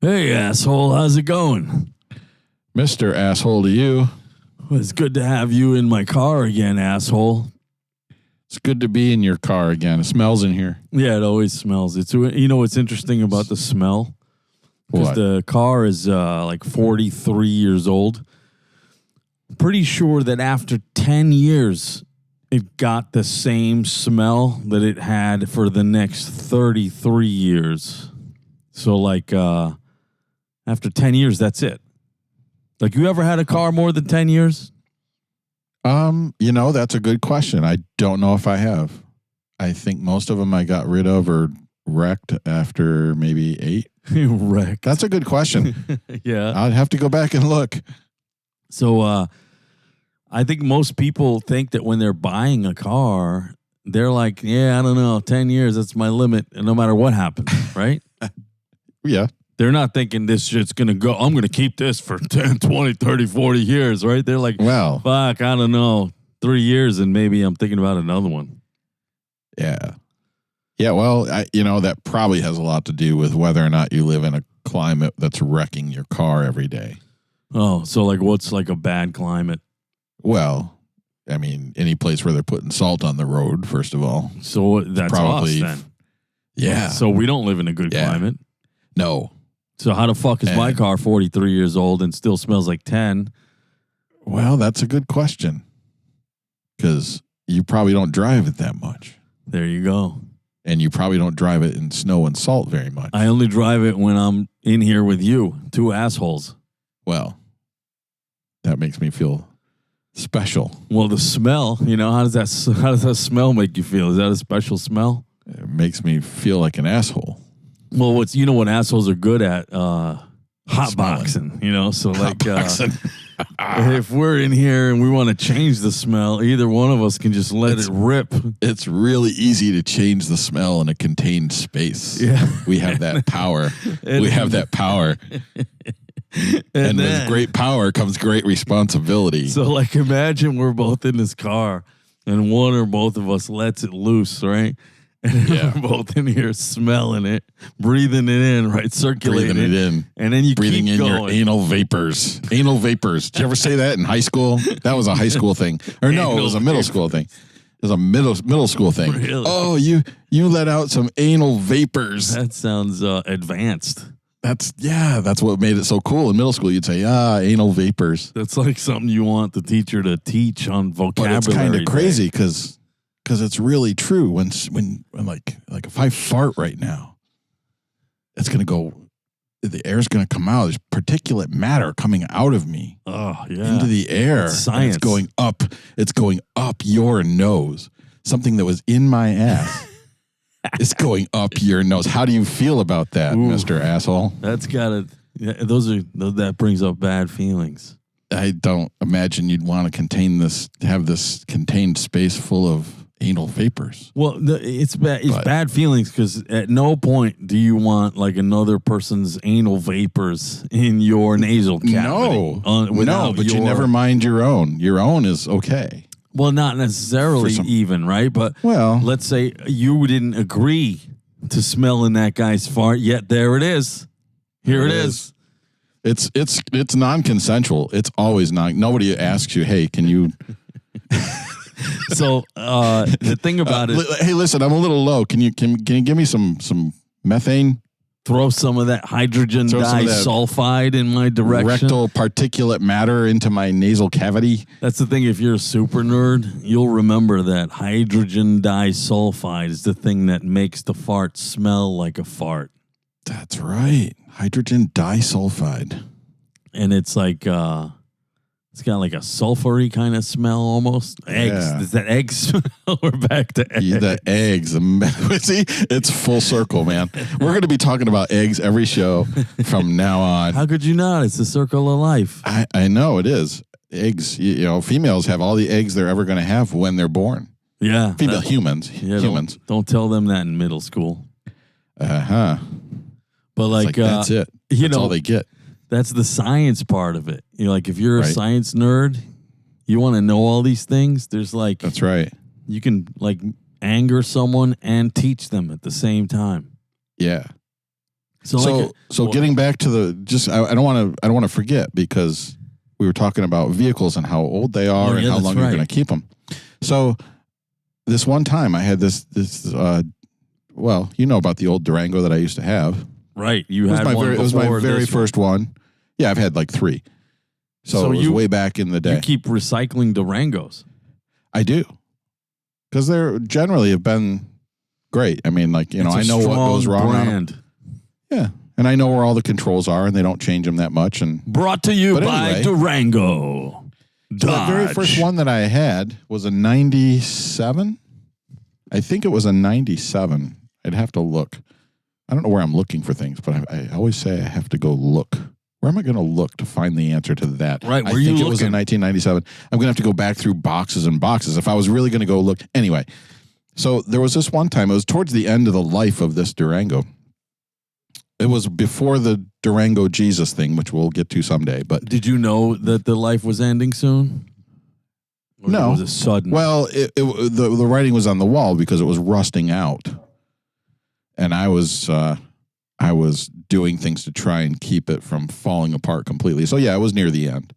Hey, asshole, how's it going? Mr. Asshole to you. Well, it's good to have you in my car again, asshole. It's good to be in your car again. It smells in here. Yeah, it always smells. What's interesting about the smell? Because the car is like 43 years old. Pretty sure that after 10 years, it got the same smell that it had for the next 33 years. So after 10 years, that's it. Like, you ever had a car more than 10 years? That's a good question. I don't know if I have. I think most of them I got rid of or wrecked after maybe 8. Wrecked. That's a good question. Yeah. I'd have to go back and look. So I think most people think that when they're buying a car, they're like, yeah, I don't know, 10 years, that's my limit, and no matter what happens, right? Yeah. They're not thinking this shit's going to go, I'm going to keep this for 10, 20, 30, 40 years, right? They're like, well, fuck, I don't know, 3 years and maybe I'm thinking about another one. Yeah. Yeah, well, that probably has a lot to do with whether or not you live in a climate that's wrecking your car every day. Oh, so what's like a bad climate? Well, I mean, any place where they're putting salt on the road, first of all. So that's probably us then. Yeah. So we don't live in a good climate. No. So how the fuck is my car 43 years old and still smells like 10? Well, that's a good question. Because you probably don't drive it that much. There you go. And you probably don't drive it in snow and salt very much. I only drive it when I'm in here with you, two assholes. Well, that makes me feel special. Well, the smell, how does that smell make you feel? Is that a special smell? It makes me feel like an asshole. Well, what assholes are good at? Hot boxing, So if we're in here and we want to change the smell, either one of us can just let it rip. It's really easy to change the smell in a contained space. Yeah. We have that power. We have that power. And with great power comes great responsibility. So, imagine we're both in this car and one or both of us lets it loose, right? And we're both in here smelling it, breathing it in, right? Circulating it in. And then you breathing keep in going. Your anal vapors. Anal vapors. Did you ever say that in high school? That was a high school thing. Or no, it was a middle school thing. It was a middle school thing. Really? Oh, you let out some anal vapors. That sounds advanced. That's what made it so cool. In middle school, you'd say, anal vapors. That's like something you want the teacher to teach on vocabulary. But it's kind of crazy because it's really true. When if I fart right now, it's going to go, the air's going to come out. There's particulate matter coming out of me. Oh, yeah. Into the air. It's science. It's going up. It's going up your nose. Something that was in my ass. It's going up your nose. How do you feel about that, Mr. Asshole? That's that brings up bad feelings. I don't imagine you'd want to have this contained space full of anal vapors. Well, it's bad feelings because at no point do you want another person's anal vapors in your nasal cavity. No, but you never mind your own. Your own is okay. Well, not necessarily even, right? But let's say you didn't agree to smelling that guy's fart, yet there it is. Here it is. It's non-consensual. It's always nobody asks you, hey, can you... So the thing about it... Hey, listen, I'm a little low. Can you give me some methane? Throw some of that hydrogen disulfide in my direction. Rectal particulate matter into my nasal cavity. That's the thing. If you're a super nerd, you'll remember that hydrogen disulfide is the thing that makes the fart smell like a fart. That's right. Hydrogen disulfide. And it's it's got a sulfury kind of smell almost. Eggs. Yeah. Is that egg smell? We're back to eggs. Yeah, the eggs. See, it's full circle, man. We're going to be talking about eggs every show from now on. How could you not? It's the circle of life. I know it is. Eggs, females have all the eggs they're ever going to have when they're born. Yeah. Humans. Yeah, humans. Don't tell them that in middle school. Uh-huh. But that's it. That's all they get. That's the science part of it. If you're a science nerd, you want to know all these things. There's that's right. You can anger someone and teach them at the same time. Yeah. So getting back to I don't want to forget, because we were talking about vehicles and how old they are and how long you're going to keep them. So this one time I had this well, you know about the old Durango that I used to have. Right. It was my very first one. Yeah, I've had like 3. So it was way back in the day. You keep recycling Durangos. I do. Because they're generally have been great. I mean, like, I know what goes wrong on them. Yeah. And I know where all the controls are, and they don't change them that much. And brought to you by Durango. So the very first one that I had was a 97. I think it was a 97. I'd have to look. I don't know where I'm looking for things, but I always say I have to go look. Where am I going to look to find the answer to that? Right, I think it was in 1997. I'm going to have to go back through boxes and boxes if I was really going to go look. Anyway, so there was this one time. It was towards the end of the life of this Durango. It was before the Durango Jesus thing, which we'll get to someday. But did you know that the life was ending soon? Or no. Was it sudden? Well, the writing was on the wall because it was rusting out. And I was doing things to try and keep it from falling apart completely. So yeah, it was near the end.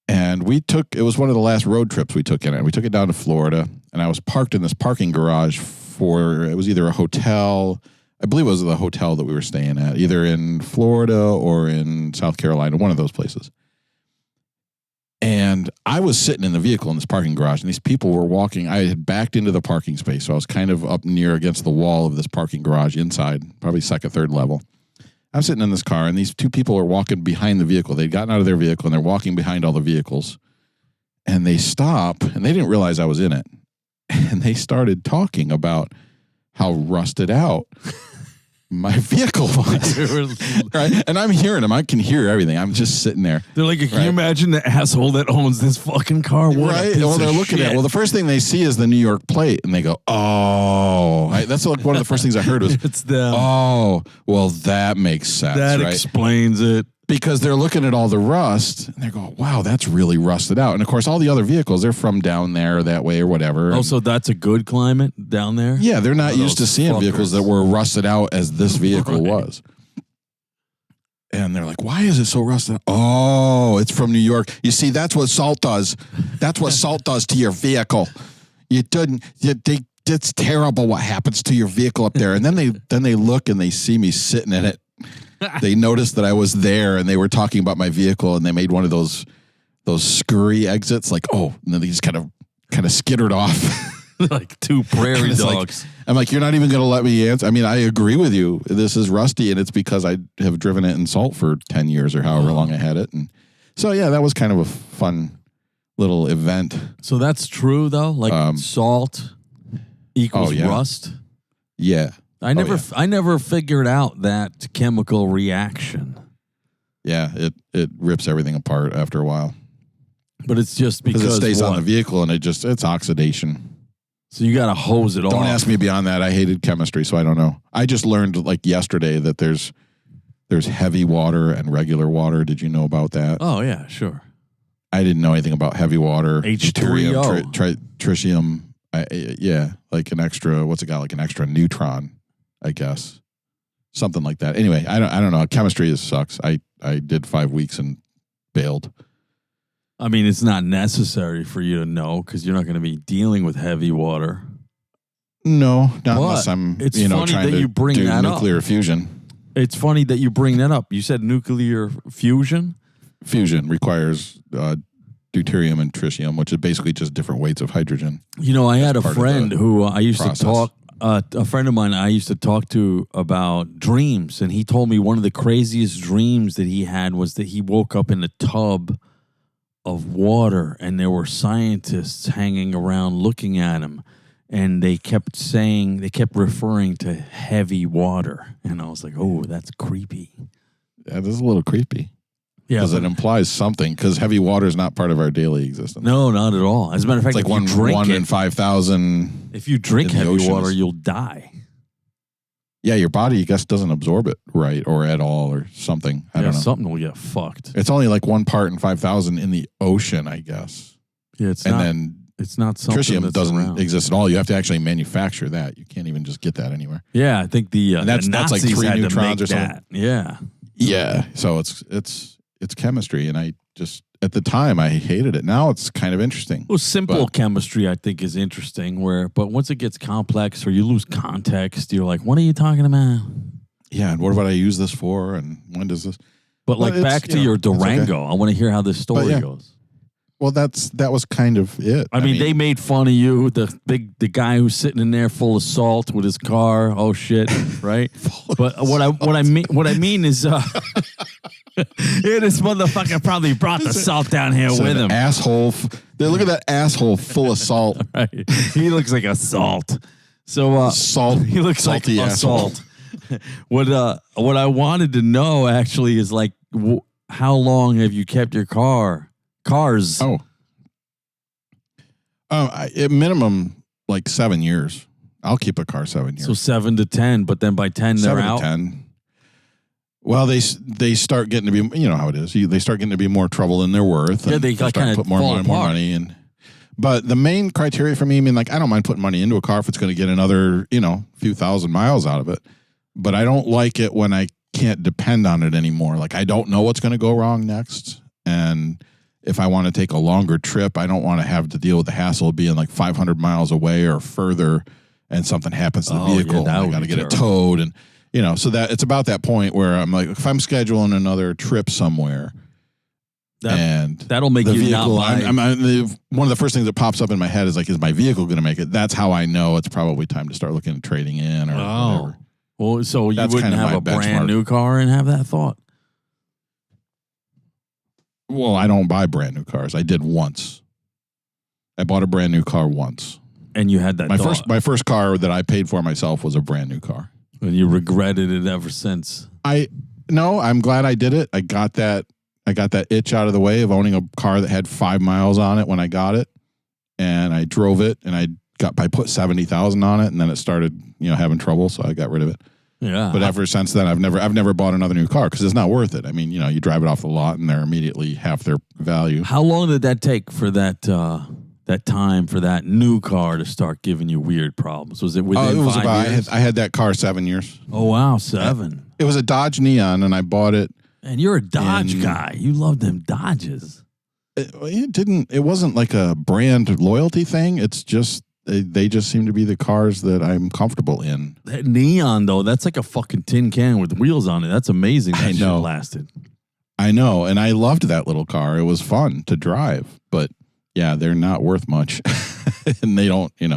And it was one of the last road trips we took in it. We took it down to Florida, and I was parked in this parking garage it was either a hotel, I believe it was the hotel that we were staying at, either in Florida or in South Carolina, one of those places. And I was sitting in the vehicle in this parking garage, and these people were walking. I had backed into the parking space, so I was kind of up near against the wall of this parking garage inside, probably second, third level. I'm sitting in this car, and these 2 people are walking behind the vehicle. They'd gotten out of their vehicle, and they're walking behind all the vehicles. And they stop, and they didn't realize I was in it. And they started talking about how rusted out my vehicle was. Right? And I'm hearing them. I can hear everything. I'm just sitting there. They're like, can you imagine the asshole that owns this fucking car? What right? Well, they're looking at. Well, the first thing they see is the New York plate, and they go, "Oh!" That's like one of the first things I heard was, "It's them." Oh, well, that makes sense. That explains it. Because they're looking at all the rust, and they're going, "Wow, that's really rusted out." And of course, all the other vehicles, they're from down there that way or whatever. Oh, so that's a good climate down there? Yeah, they're not used to seeing vehicles that were rusted out as this vehicle was. And they're like, "Why is it so rusted out?" "Oh, it's from New York. You see, that's what salt does. That's what salt does to your vehicle. It's terrible what happens to your vehicle up there." And then they look and they see me sitting in it. They noticed that I was there, and they were talking about my vehicle, and they made one of those scurry exits, like, and then they just kind of skittered off. Like 2 prairie dogs. I'm like, "You're not even going to let me answer." I mean, I agree with you. This is rusty, and it's because I have driven it in salt for 10 years or however long I had it. And so, yeah, that was kind of a fun little event. So that's true, though? Like salt equals rust? Yeah. I never figured out that chemical reaction. Yeah, it rips everything apart after a while. But it's just because it stays on the vehicle, and it's oxidation. So you got to hose it off. Don't ask me beyond that. I hated chemistry, so I don't know. I just learned like yesterday that there's heavy water and regular water. Did you know about that? Oh yeah, sure. I didn't know anything about heavy water. H2O. Tritium. Like an extra. What's it got? Like an extra neutron, I guess. Something like that. Anyway, I don't know. Chemistry sucks. I did 5 weeks and bailed. I mean, it's not necessary for you to know because you're not going to be dealing with heavy water. No, not unless I'm trying to do nuclear fusion. It's funny that you bring that up. You said nuclear fusion? Fusion requires deuterium and tritium, which is basically just different weights of hydrogen. You know, I had a friend who I used to talk, a friend of mine I used to talk to about dreams, and he told me one of the craziest dreams that he had was that he woke up in a tub of water, and there were scientists hanging around looking at him, and they kept referring to heavy water, and I was like, oh, that's creepy. That is a little creepy. Yeah, because it implies something. Because heavy water is not part of our daily existence. No, not at all. As a matter of fact, it's like one in 5,000. If you drink heavy water, you'll die. Yeah, your body, I guess, doesn't absorb it right or at all or something. I don't know. Something will get fucked. It's only like 1 part in 5,000 in the ocean, I guess. Yeah, then It's not something Tritium that's doesn't around. exist at all. You have to actually manufacture that. You can't even just get that anywhere. Yeah, I think the that's like Nazis 3 had to neutrons make or something. that. Yeah. Yeah. So it's chemistry, and I just at the time I hated it. Now it's kind of interesting. Well, simple chemistry I think is interesting. But once it gets complex or you lose context, you're like, what are you talking about? Yeah, and what about I use this for, and when does this? But like back to your Durango, okay. I want to hear how this story goes. Well, that was kind of it. I mean, they made fun of you, the guy who's sitting in there full of salt with his car. Oh shit, right? But what I mean is, this motherfucker probably brought the salt down here with him. Asshole. Look at that asshole full of salt. Right. He looks like a salt. So salt. He looks salty like a salt. What I wanted to know actually is like, how long have you kept your cars? At minimum like 7 years. I'll keep a car 7 years. So 7 to 10, but then by 10 they're out. 7 to 10. Well, they start getting to be, you know how it is. They start getting to be more trouble than they're worth. Yeah, they start kind to of put more money in. But the main criteria for me, I mean, like I don't mind putting money into a car if it's going to get another, few thousand miles out of it. But I don't like it when I can't depend on it anymore. Like I don't know what's going to go wrong next, and if I want to take a longer trip, I don't want to have to deal with the hassle of being like 500 miles away or further and something happens to the vehicle and I got to get it towed. And, so that it's about that point where I'm like, if I'm scheduling another trip somewhere that'll make you vehicle, not one of the first things that pops up in my head is like, is my vehicle going to make it? That's how I know it's probably time to start looking at trading in or whatever. Well, so you wouldn't have a brand new car and have that thought? Well, I don't buy brand new cars. I did once. I bought a brand new car once. And you had that my first car that I paid for myself was a brand new car. And you regretted it ever since. No, I'm glad I did it. I got that itch out of the way of owning a car that had 5 miles on it when I got it. And I drove it and I put 70,000 on it, and then it started, having trouble, so I got rid of it. Yeah. But ever since then, I've never bought another new car because it's not worth it. I mean, you drive it off the lot and they're immediately half their value. How long did that take for that time for that new car to start giving you weird problems? Was it within 5 years? I had that car 7 years. Oh wow, 7. It was a Dodge Neon, and I bought it. And you're a Dodge guy. You love them Dodges. It wasn't like a brand loyalty thing. It's just. They just seem to be the cars that I'm comfortable in. That Neon, though, that's like a fucking tin can with wheels on it. That's amazing that shit lasted. I know, and I loved that little car. It was fun to drive, but yeah, they're not worth much, and they don't. It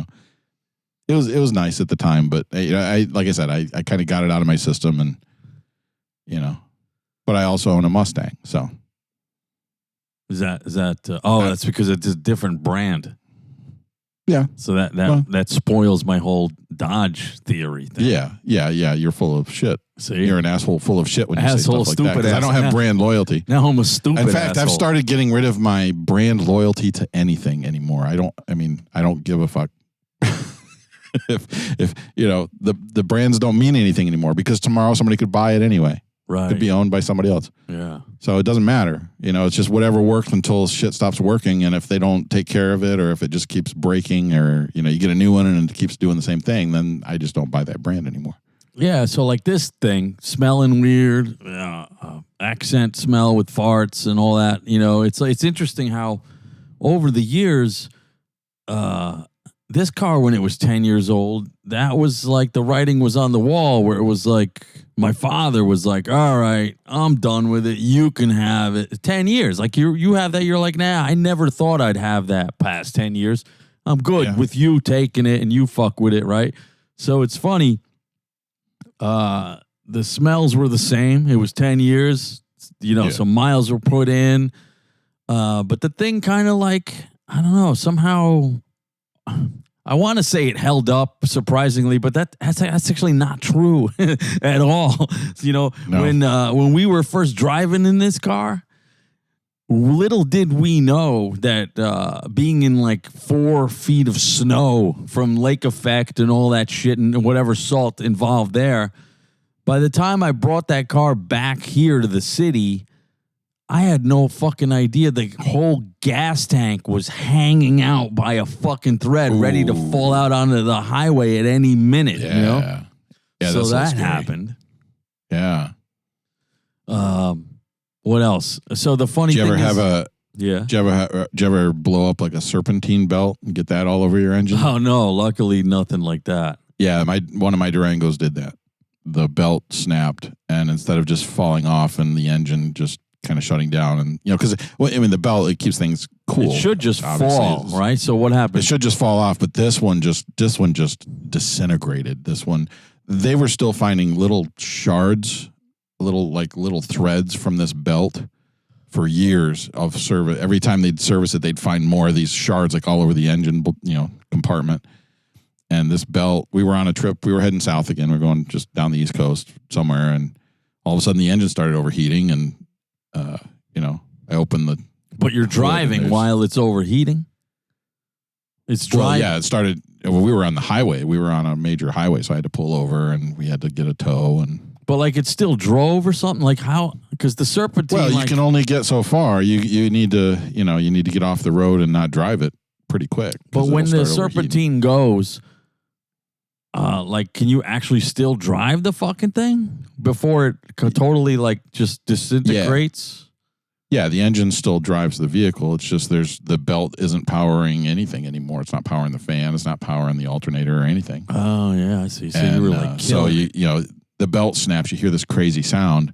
was nice at the time, but I like I said, I kind of got it out of my system, and but I also own a Mustang, so is that? That's because it's a different brand. Yeah. So that spoils my whole Dodge theory thing. Yeah. You're full of shit. See? You're an asshole full of shit when you say stuff like that. Because I don't have brand loyalty. Now I'm a stupid In fact, asshole. I've started getting rid of my brand loyalty to anything anymore. I don't give a fuck. if the brands don't mean anything anymore, because tomorrow somebody could buy it anyway. Right. Could be owned by somebody else. Yeah. So it doesn't matter. It's just whatever works until shit stops working. And if they don't take care of it, or if it just keeps breaking, or, you get a new one and it keeps doing the same thing, then I just don't buy that brand anymore. Yeah. So like this thing, smelling weird, accent smell with farts and all that, it's interesting how over the years, this car, when it was 10 years old, that was like the writing was on the wall, where it was like, my father was like, all right, I'm done with it. You can have it. 10 years. Like you have that. You're like, nah, I never thought I'd have that past 10 years. I'm good with you taking it and you fuck with it. Right. So it's funny. The smells were the same. It was 10 years, some miles were put in. But the thing kind of like, I don't know, somehow I want to say it held up surprisingly, but that's actually not true at all. No. When we were first driving in this car, little did we know that being in like 4 feet of snow from lake effect and all that shit and whatever salt involved there, by the time I brought that car back here to the city, I had no fucking idea the whole gas tank was hanging out by a fucking thread, ready to fall out onto the highway at any minute. Yeah. You know? Yeah, so that scary. happened. Yeah. What else? So the funny thing is, did you ever blow up like a serpentine belt and get that all over your engine? Oh no, luckily nothing like that. Yeah, one of my Durangos did that. The belt snapped, and instead of just falling off and the engine just kind of shutting down, and because the belt, it keeps things cool. It should just fall, right? So what happened? It should just fall off, but this one just disintegrated. This one, they were still finding little shards, little threads from this belt for years of service. Every time they'd service it, they'd find more of these shards like all over the engine, compartment. And this belt, we were on a trip. We were heading south again. We were going just down the East Coast somewhere, and all of a sudden the engine started overheating, and I opened the. But you're driving while it's overheating. It's driving. Well, yeah, it started. Well, we were on the highway. We were on a major highway, so I had to pull over, and we had to get a tow. And but it still drove or something. Like how? Because the Serpentine. Well, you can only get so far. You need to get off the road and not drive it pretty quick. But when the Serpentine goes. Can you actually still drive the fucking thing before it totally just disintegrates? Yeah, the engine still drives the vehicle. It's just the belt isn't powering anything anymore. It's not powering the fan. It's not powering the alternator or anything. Oh yeah, I see. So you were so the belt snaps. You hear this crazy sound,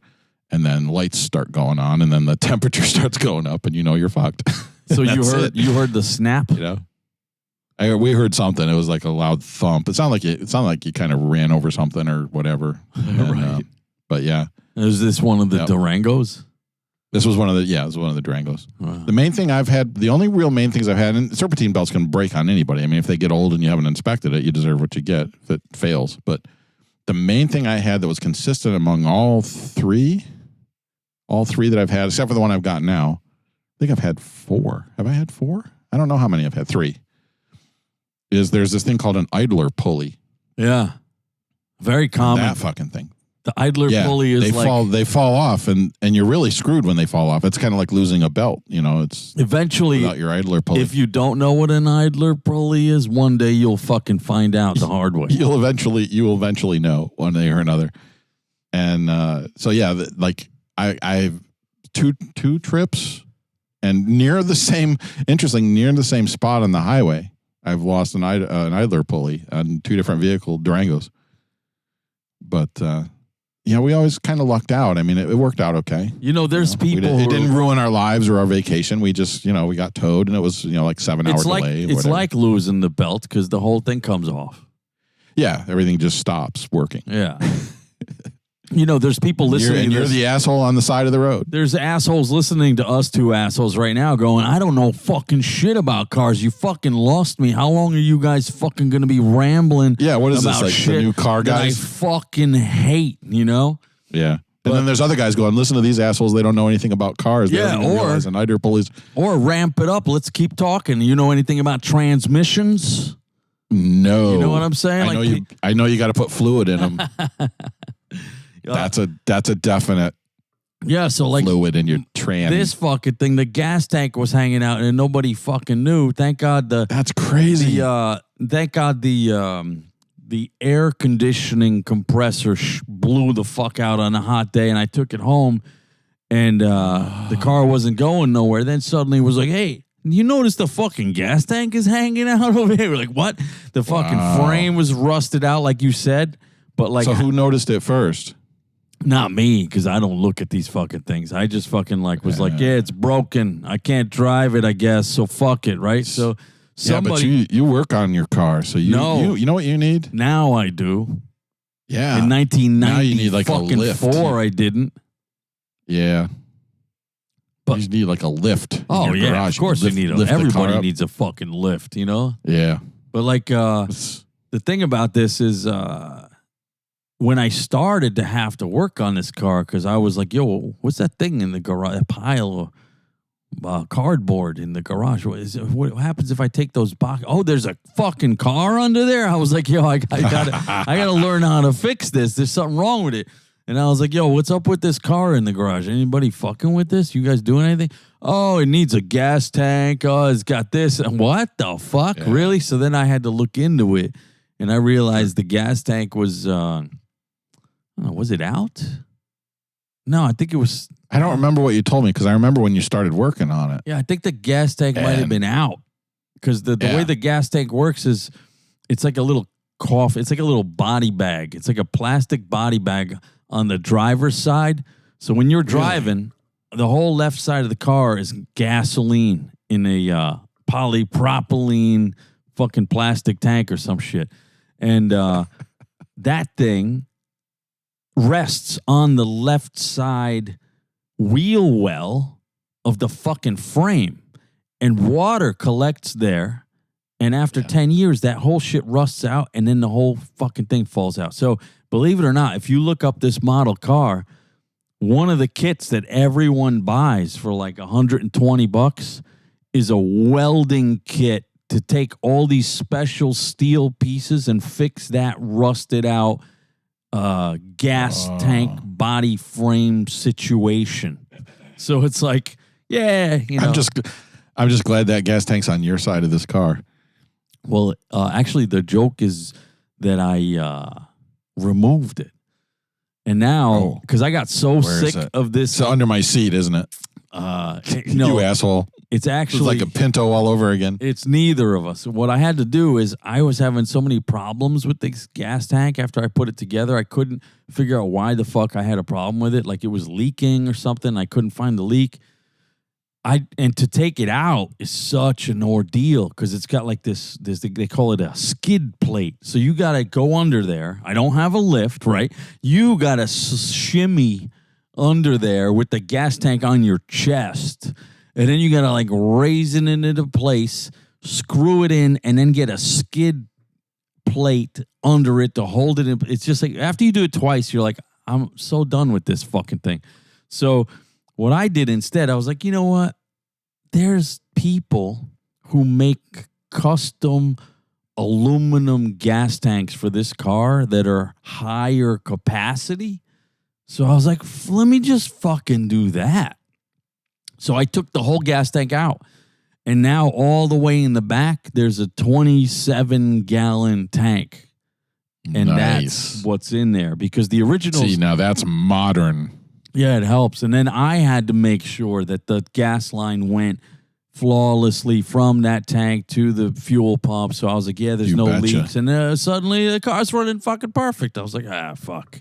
and then lights start going on, and then the temperature starts going up, and you're fucked. So you heard the snap. We heard something. It was like a loud thump. It sounded like you kind of ran over something or whatever. Right. But yeah. Is this one of the Durangos? This was one of the it was one of the Durangos. Wow. The main thing I've had, the only real main things I've had, and serpentine belts can break on anybody. I mean, if they get old and you haven't inspected it, you deserve what you get if it fails. But the main thing I had that was consistent among all three that I've had, except for the one I've got now, I think I've had 4. Have I had 4? I don't know how many I've had. 3. There's this thing called an idler pulley. Yeah. Very common. That fucking thing. The idler pulley is they fall off, and you're really screwed when they fall off. It's kind of like losing a belt. It's eventually without your idler pulley. If you don't know what an idler pulley is, one day you'll fucking find out the hard way. You will eventually know one day or another. And I have two trips, and near the same spot on the highway. I've lost an idler pulley on 2 different vehicle Durangos. But, we always kind of lucked out. I mean, it worked out okay. There's people it didn't ruin our lives or our vacation. We just, we got towed, and it was, 7-hour delay. It's like losing the belt because the whole thing comes off. Yeah, everything just stops working. Yeah. There's people listening. And you're the asshole on the side of the road. There's assholes listening to us 2 assholes right now going, I don't know fucking shit about cars. You fucking lost me. How long are you guys fucking going to be rambling? Yeah, what is about this, the new car guys? I fucking hate, Yeah. And then there's other guys going, listen to these assholes. They don't know anything about cars. They don't even realize an idler pulleys. Or ramp it up. Let's keep talking. You know anything about transmissions? No. You know what I'm saying? I know you got to put fluid in them. That's a definite fluid in your trans. This fucking thing, the gas tank was hanging out and nobody fucking knew. Thank God that's crazy. Thank God the air conditioning compressor blew the fuck out on a hot day, and I took it home, and the car wasn't going nowhere. Then suddenly it was like, hey, you notice the fucking gas tank is hanging out over here? We're like, what? The fucking frame was rusted out, like you said. But so who noticed it first? Not me, because I don't look at these fucking things. I just fucking it's broken. I can't drive it, I guess. So fuck it, right? So somebody, but you work on your car, so you know what you need? Now I do. Yeah. In 1990, now you need like a lift. I didn't. Yeah. But you just need like a lift. Oh yeah, garage. Of course you need everybody needs a fucking lift, Yeah. But the thing about this is when I started to have to work on this car, because I was like, yo, what's that thing in the garage? That pile of cardboard in the garage. What happens if I take those boxes? Oh, there's a fucking car under there? I was like, yo, I gotta learn how to fix this. There's something wrong with it. And I was like, yo, what's up with this car in the garage? Anybody fucking with this? You guys doing anything? Oh, it needs a gas tank. Oh, it's got this. And what the fuck? Yeah. Really? So then I had to look into it, and I realized the gas tank was, was it out? No, I think it was. I don't remember what you told me because I remember when you started working on it. Yeah, I think the gas tank might have been out because the way the gas tank works is it's like a little it's like a little body bag. It's like a plastic body bag on the driver's side. So when you're driving, the whole left side of the car is gasoline in a polypropylene fucking plastic tank or some shit. And that thing rests on the left side wheel well of the fucking frame. And water collects there. And after 10 years, that whole shit rusts out, and then the whole fucking thing falls out. So believe it or not, if you look up this model car, one of the kits that everyone buys for like $120 is a welding kit to take all these special steel pieces and fix that rusted out gas tank body frame situation. So it's like, yeah, you know. I'm just glad that gas tank's on your side of this car. Well, actually, the joke is that I removed it. And now, because I got so sick of this. It's under my seat, isn't it? No, you asshole. It's actually. It's like a Pinto all over again. It's neither of us. What I had to do is I was having so many problems with this gas tank after I put it together. I couldn't figure out why the fuck I had a problem with it. Like it was leaking or something. I couldn't find the leak. And to take it out is such an ordeal because it's got like this, they call it a skid plate. So you got to go under there. I don't have a lift, right? You got to shimmy under there with the gas tank on your chest. And then you got to like raise it into place, screw it in, and then get a skid plate under it to hold it in. It's just like after you do it twice, you're like, I'm so done with this fucking thing. So what I did instead, I was like, you know what? There's people who make custom aluminum gas tanks for this car that are higher capacity. So I was like, let me just fucking do that. So I took the whole gas tank out. And now all the way in the back, there's a 27-gallon tank. And that's what's in there. Because the original... See, now that's modern. Yeah, it helps. And then I had to make sure that the gas line went flawlessly from that tank to the fuel pump. So I was like, yeah, there's no leaks. And suddenly the car's running fucking perfect. I was like, fuck.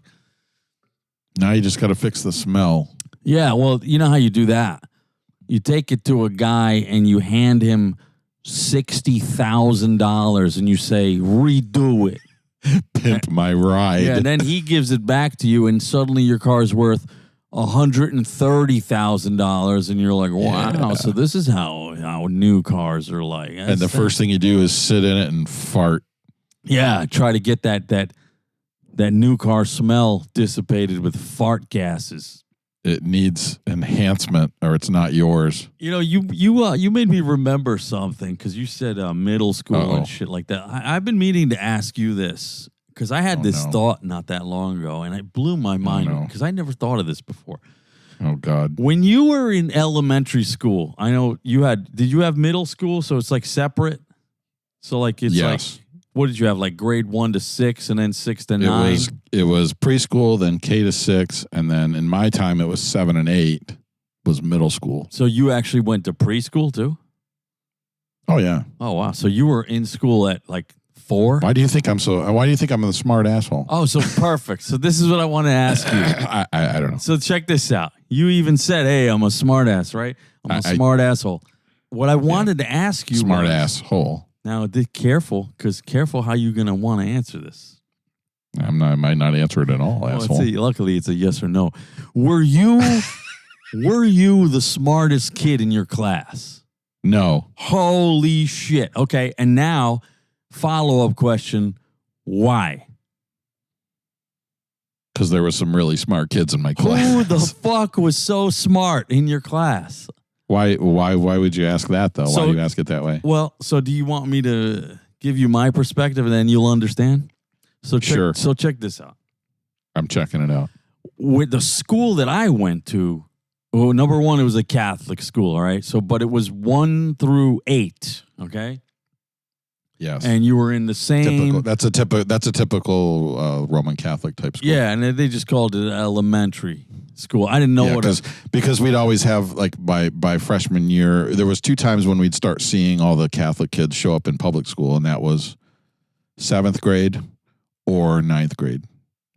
Now you just got to fix the smell. Yeah, well, you know how you do that. You take it to a guy and you hand him $60,000 and you say, redo it. Pimp my ride. Yeah, and then he gives it back to you and suddenly your car's worth $130,000 and you're like, wow, so this is how new cars are like. And the first thing you do is sit in it and fart. Yeah, try to get that new car smell dissipated with fart gases. It needs enhancement or it's not yours. You know, you made me remember something because you said middle school and shit like that. I've been meaning to ask you this. Because I had this thought not that long ago, and it blew my mind because I never thought of this before. Oh, God. When you were in elementary school, I know did you have middle school? So it's like separate? So like it's like, what did you have? Like grade 1 to 6 and then 6 to 9? It was preschool, then K to 6, and then in my time it was 7 and 8 was middle school. So you actually went to preschool too? Oh, yeah. Oh, wow. So you were in school at like 4? Why do you think I'm a smart asshole? Oh, so perfect. So this is what I want to ask you. I don't know. So check this out. You even said, hey, I'm a smart ass, right? I'm a smart asshole. What I wanted to ask you smart asshole. Now, careful how you're going to want to answer this. I might not answer it at all, asshole. Luckily, it's a yes or no. Were you the smartest kid in your class? No. Holy shit. Okay, and now... follow-up question, why? Because there were some really smart kids in my class. Who the fuck was so smart in your class? Why would you ask that, though? Why do you ask it that way? Well, so do you want me to give you my perspective and then you'll understand? So check this out. I'm checking it out. with the school that I went to, well, number one, it was a Catholic school, all right? So, but it was 1 through 8, okay? Yes. And you were in the same... That's a typical Roman Catholic type school. Yeah, and they just called it elementary school. I didn't know because we'd always have, like, by freshman year, there was 2 times when we'd start seeing all the Catholic kids show up in public school, and that was 7th grade or 9th grade.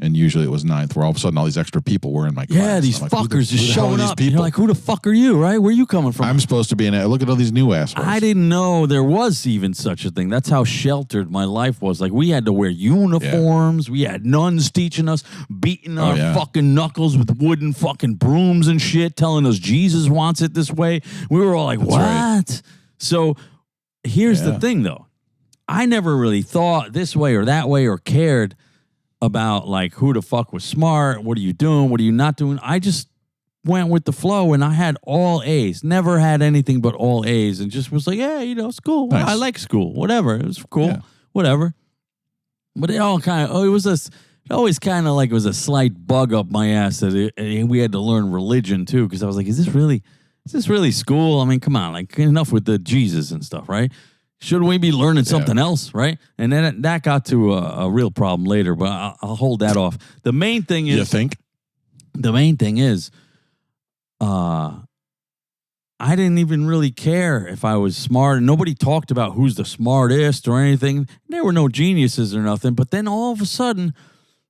And usually it was 9th, where all of a sudden all these extra people were in my class. Yeah, these fuckers just showing up. You're like, who the fuck are you, right? Where are you coming from? I'm supposed to be in it. Look at all these new assholes. I didn't know there was even such a thing. That's how sheltered my life was. Like, we had to wear uniforms. Yeah. We had nuns teaching us, beating our fucking knuckles with wooden fucking brooms and shit, telling us Jesus wants it this way. We were all like, what? Right. So here's the thing, though. I never really thought this way or that way or cared about, like, who the fuck was smart, what are you doing, what are you not doing. I just went with the flow, and I had all A's. Never had anything but all A's, and just was like, yeah, you know, school. Nice. I like school. Whatever. It was cool. Yeah. Whatever. But it all kind of, it always kind of like it was a slight bug up my ass that we had to learn religion, too, because I was like, is this really school? I mean, come on, like, enough with the Jesus and stuff, right? Shouldn't we be learning something else, right? And then that got to a real problem later, but I'll hold that off. The main thing is... You think? The main thing is, I didn't even really care if I was smart. Nobody talked about who's the smartest or anything. There were no geniuses or nothing. But then all of a sudden,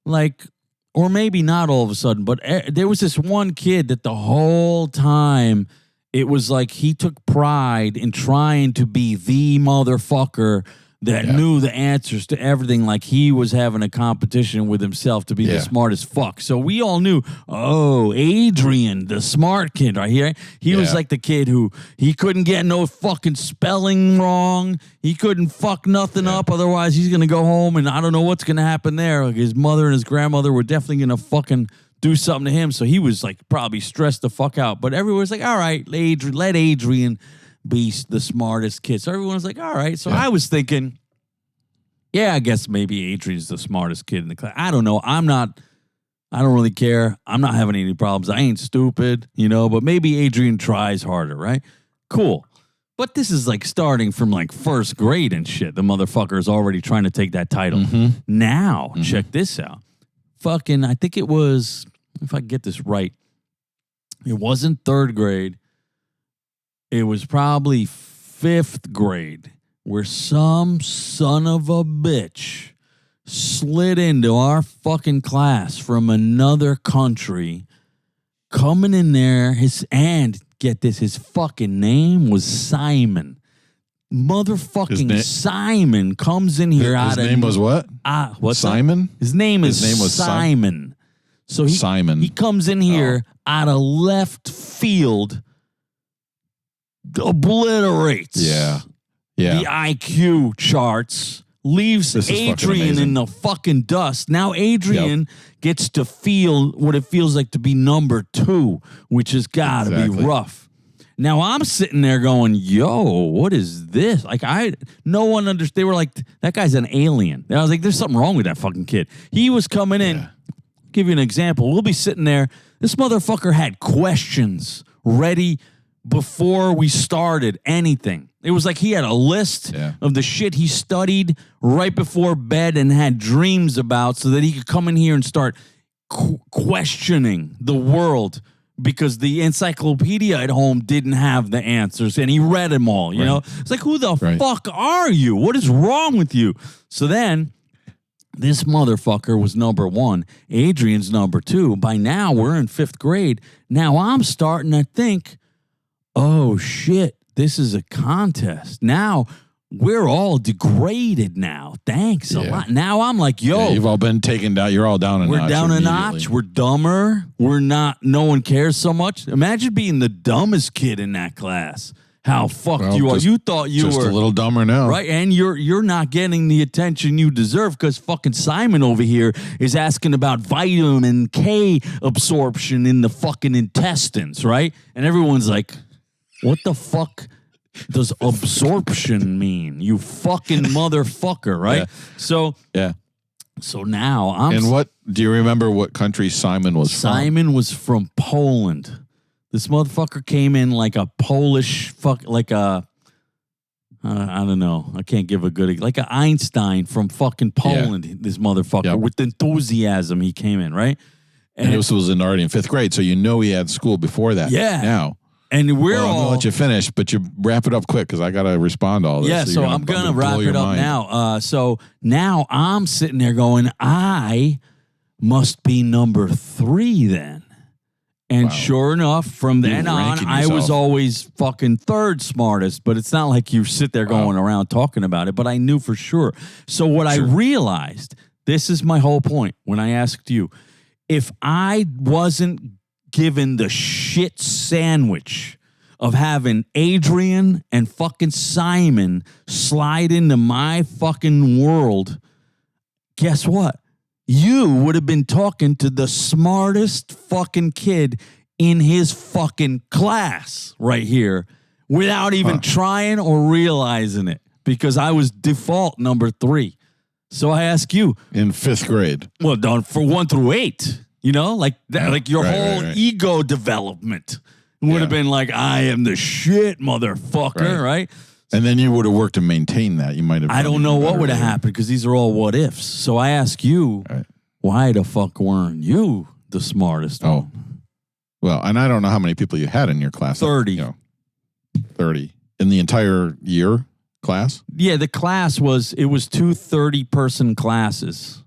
like... Or maybe not all of a sudden, but there was this one kid that the whole time... It was like he took pride in trying to be the motherfucker that knew the answers to everything, like he was having a competition with himself to be the smartest fuck. So we all knew, oh, Adrian, the smart kid right here. He was like the kid who he couldn't get no fucking spelling wrong. He couldn't fuck nothing up. Otherwise, he's going to go home and I don't know what's going to happen there. Like his mother and his grandmother were definitely going to fucking do something to him. So he was like probably stressed the fuck out. But everyone was like, all right, let Adrian be the smartest kid. So everyone was like, all right. So I was thinking, yeah, I guess maybe Adrian's the smartest kid in the class. I don't know. I don't really care. I'm not having any problems. I ain't stupid, you know, but maybe Adrian tries harder, right? Cool. But this is like starting from like first grade and shit. The motherfucker is already trying to take that title. Mm-hmm. Now, check this out. Fucking, I think it was, if I get this right, it wasn't 3rd grade. It was probably 5th grade where some son of a bitch slid into our fucking class from another country, coming in there, and get this, his fucking name was Simon. Motherfucking Simon comes in here out of... His name was what? What's Simon? That? His name was Simon. So he comes in here out of left field, obliterates the IQ charts, leaves Adrian in the fucking dust. Now Adrian gets to feel what it feels like to be number 2, which has got to be rough. Now I'm sitting there going, yo, what is this? Like no one understood. They were like, that guy's an alien. And I was like, there's something wrong with that fucking kid. He was coming in. I'll give you an example. We'll be sitting there. This motherfucker had questions ready before we started anything. It was like he had a list of the shit he studied right before bed and had dreams about so that he could come in here and start questioning the world because the encyclopedia at home didn't have the answers and he read them all, you know? It's like, who the fuck are you? What is wrong with you? So then this motherfucker was number 1. Adrian's number 2. By now, we're in 5th grade. Now I'm starting to think, oh, shit, this is a contest. Now we're all degraded now. Thanks a lot. Now I'm like, yo. You've all been taken down. You're all down a notch. We're down a notch. We're dumber. We're not, no one cares so much. Imagine being the dumbest kid in that class. How fucked you are. You thought you were just a little dumber now. Right? And you're not getting the attention you deserve because fucking Simon over here is asking about vitamin K absorption in the fucking intestines, right? And everyone's like, what the fuck does absorption mean? You fucking motherfucker, right? So So now I'm. And what do you remember? What country Simon was from? Simon was from Poland. This motherfucker came in like a Polish like a. I don't know. I can't give a good like an Einstein from fucking Poland. Yeah. This motherfucker with enthusiasm he came in, right? And this was already in 5th grade, so you know he had school before that. Yeah. Now. And I'm going to let you finish, but you wrap it up quick because I got to respond to all this. Yeah, so I'm going to wrap it up now. So now I'm sitting there going, I must be number 3 then. And sure enough, from then on, I was always fucking 3rd smartest, but it's not like you sit there going around talking about it, but I knew for sure. So what I realized, this is my whole point when I asked you, if I wasn't given the shit sandwich of having Adrian and fucking Simon slide into my fucking world, guess what? You would have been talking to the smartest fucking kid in his fucking class right here without even trying or realizing it because I was default number 3. So I ask you. In 5th grade. Well, done for 1 through 8. You know, like that, like your whole ego development would have been like, I am the shit, motherfucker, right? And then you would have worked to maintain that. You might have. I don't know what would have happened because these are all what ifs. So I ask you, why the fuck weren't you the smartest? Well, and I don't know how many people you had in your class. 30. 30 in the entire year class. Yeah, the class was 2 30-person classes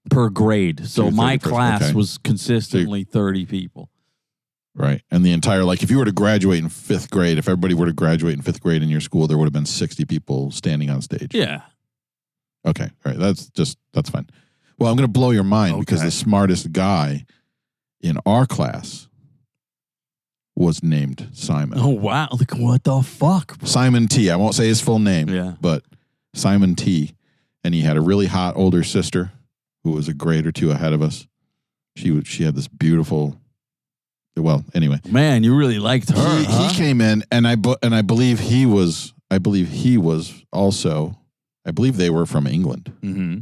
per grade. So my class was consistently 30 people. Right. And the entire, like, if you were to graduate in 5th grade, if everybody were to graduate in 5th grade in your school, there would have been 60 people standing on stage. Yeah. Okay. All right. That's fine. Well, I'm going to blow your mind because the smartest guy in our class was named Simon. Oh, wow. Like, what the fuck? Simon T. I won't say his full name, but Simon T. And he had a really hot older sister who was a grade or 2 ahead of us. She had this beautiful, well, anyway. Man, you really liked her. He came in, and I believe he was also, I believe they were from England. Mm-hmm.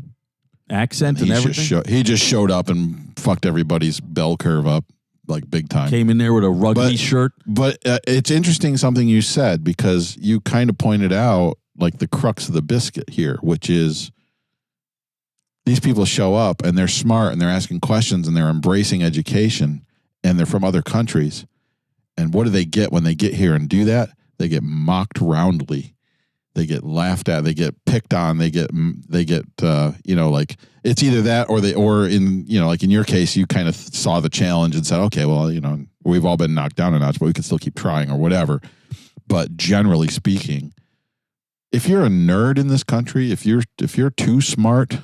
Accent and everything. He just showed up and fucked everybody's bell curve up like big time. Came in there with a rugby shirt. But it's interesting something you said because you kind of pointed out like the crux of the biscuit here, which is. These people show up and they're smart and they're asking questions and they're embracing education and they're from other countries. And what do they get when they get here and do that? They get mocked roundly. They get laughed at. They get picked on. They get like it's either that or in like in your case, you kind of saw the challenge and said, okay, well, we've all been knocked down a notch, but we can still keep trying or whatever. But generally speaking, if you're a nerd in this country, if you're too smart,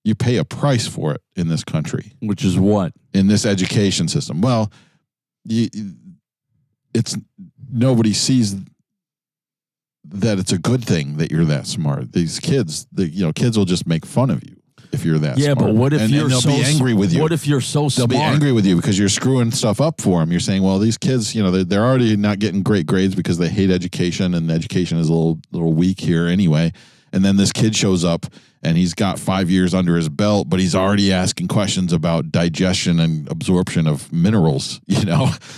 you pay a price for it in this country. Which is what? In this education system. Well, it's nobody sees that it's a good thing that you're that smart. These kids, kids will just make fun of you if you're that smart. Yeah, but what if they'll be angry with you? What if you're so smart? They'll be angry with you because you're screwing stuff up for them. You're saying, well, these kids, they're already not getting great grades because they hate education and education is a little weak here anyway. And then this kid shows up and he's got 5 years under his belt, but he's already asking questions about digestion and absorption of minerals,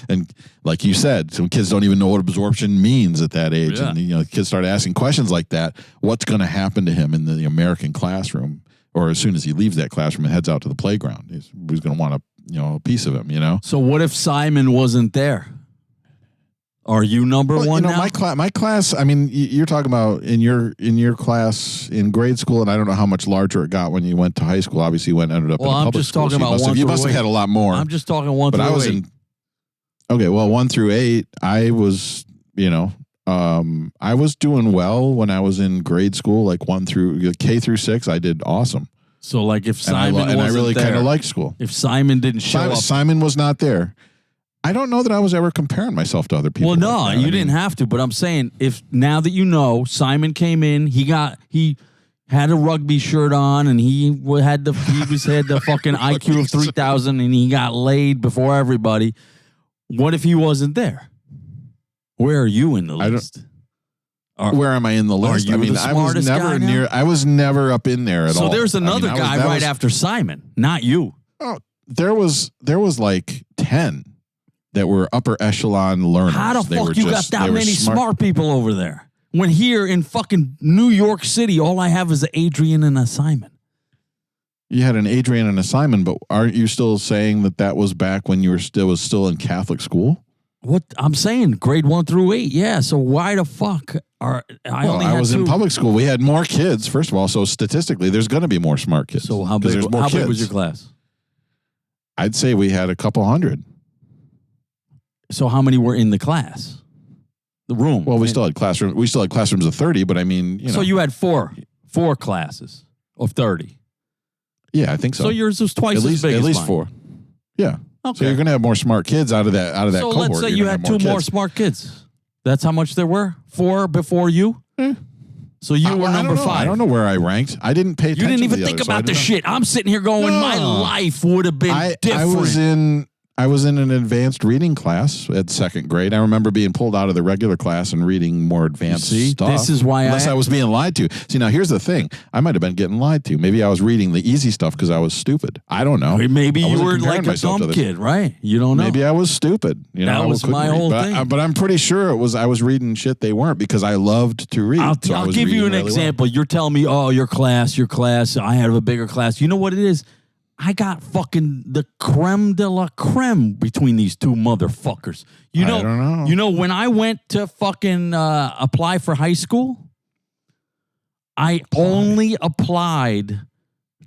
And like you said, some kids don't even know what absorption means at that age. Yeah. And, kids start asking questions like that. What's going to happen to him in the American classroom? Or as soon as he leaves that classroom and heads out to the playground, he's going to want a piece of him, So what if Simon wasn't there? Are you number one now? My class, I mean, you're talking about in your class in grade school, and I don't know how much larger it got when you went to high school. Obviously, you ended up in a public school. I'm just talking about you must have had a lot more. I'm just talking 1 through 8. Okay, well, 1 through 8, I was, I was doing well when I was in grade school, like 1 through K through 6. I did awesome. So, like, if Simon wasn't I really there, kind of liked school. If Simon didn't show up, Simon was not there. I don't know that I was ever comparing myself to other people. Well, no, you didn't have to. But I'm saying, if now that Simon came in, he had a rugby shirt on, and he had the fucking IQ of 3,000, and he got laid before everybody. What if he wasn't there? Where are you in the list? Where am I in the list? you I mean, the I was smartest never guy now? near. I was never up in there at all. So there's another guy that right was- after Simon, not you. Oh, there was like 10 that were upper echelon learners. How the They were fuck you got just- that they were many smart people over there? When here in fucking New York City, all I have is an Adrian and a Simon. You had an Adrian and a Simon, but aren't you still saying that was back when you were still in Catholic school? What I'm saying, grade 1 through 8, yeah. So why the fuck are I was in public school. We had more kids, first of all. So statistically, there's going to be more smart kids. So how big was your class? I'd say we had a couple hundred. So how many were in the class? The room. Well, we still had classrooms. We still had classrooms of 30, but I mean, you know. So you had four classes of 30. Yeah, I think so. So yours was twice as big. At least mine. 4. Yeah. Okay. So you're going to have more smart kids out of that so cohort. let's say you had 2 more smart kids. That's how much there were? 4 before you? So you were number 5. I don't know where I ranked. I didn't pay attention. You didn't even to the think others, so I about the don't know. shit. I'm sitting here going, my life would have been different. I was in an advanced reading class at 2nd grade. I remember being pulled out of the regular class and reading more advanced stuff. This is why Unless I was being lied to. See, now here's the thing. I might have been getting lied to. Maybe I was reading the easy stuff because I was stupid. I don't know. Maybe you were like a dumb kid, right? You don't know. Maybe I was stupid. You know, that was my whole thing. But I'm pretty sure I was reading shit they weren't because I loved to read. I'll give you an example. Well. You're telling me, oh, your class. I have a bigger class. You know what it is? I got fucking the creme de la creme between these 2 motherfuckers. I don't know. You know, when I went to fucking apply for high school, I only applied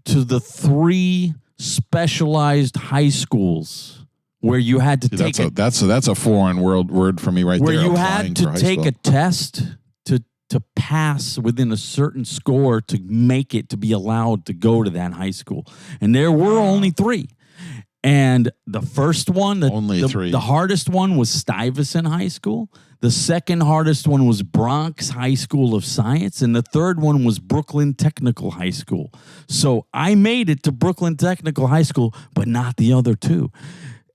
to the 3 specialized high schools where you had to take that's a foreign word for me right where there. you had to take a test to pass within a certain score to make it to be allowed to go to that high school. And there were only 3. And the first one, the hardest one was Stuyvesant High School. The second hardest one was Bronx High School of Science. And the third one was Brooklyn Technical High School. So I made it to Brooklyn Technical High School, but not the other 2.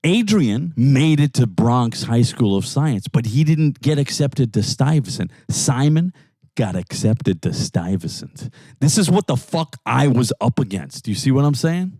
Adrian made it to Bronx High School of Science, but he didn't get accepted to Stuyvesant. Simon got accepted to Stuyvesant. This is what the fuck I was up against. You see what I'm saying?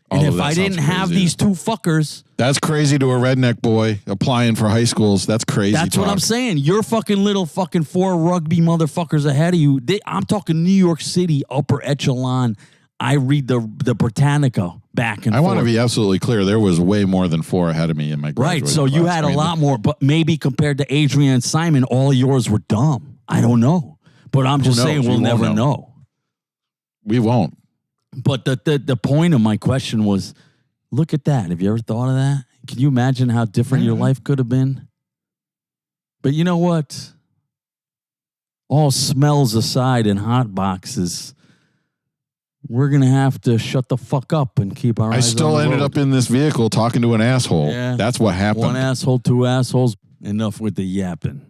And if I didn't have these 2 fuckers... That's crazy to a redneck boy applying for high schools. That's crazy. That's what I'm saying. You're fucking little fucking 4 rugby motherfuckers ahead of you. I'm talking New York City, upper echelon. I read the Britannica back and forth. I want to be absolutely clear. There was way more than 4 ahead of me in my graduating class. So you had a lot more, but maybe compared to Adrian and Simon, all yours were dumb. I don't know. But I'm just saying we'll never know. We won't. But the point of my question was, look at that. Have you ever thought of that? Can you imagine how different your life could have been? But you know what? All smells aside and hot boxes, we're going to have to shut the fuck up and keep our eyes on the road. I still ended up in this vehicle talking to an asshole. Yeah. That's what happened. 1 asshole, 2 assholes. Enough with the yapping.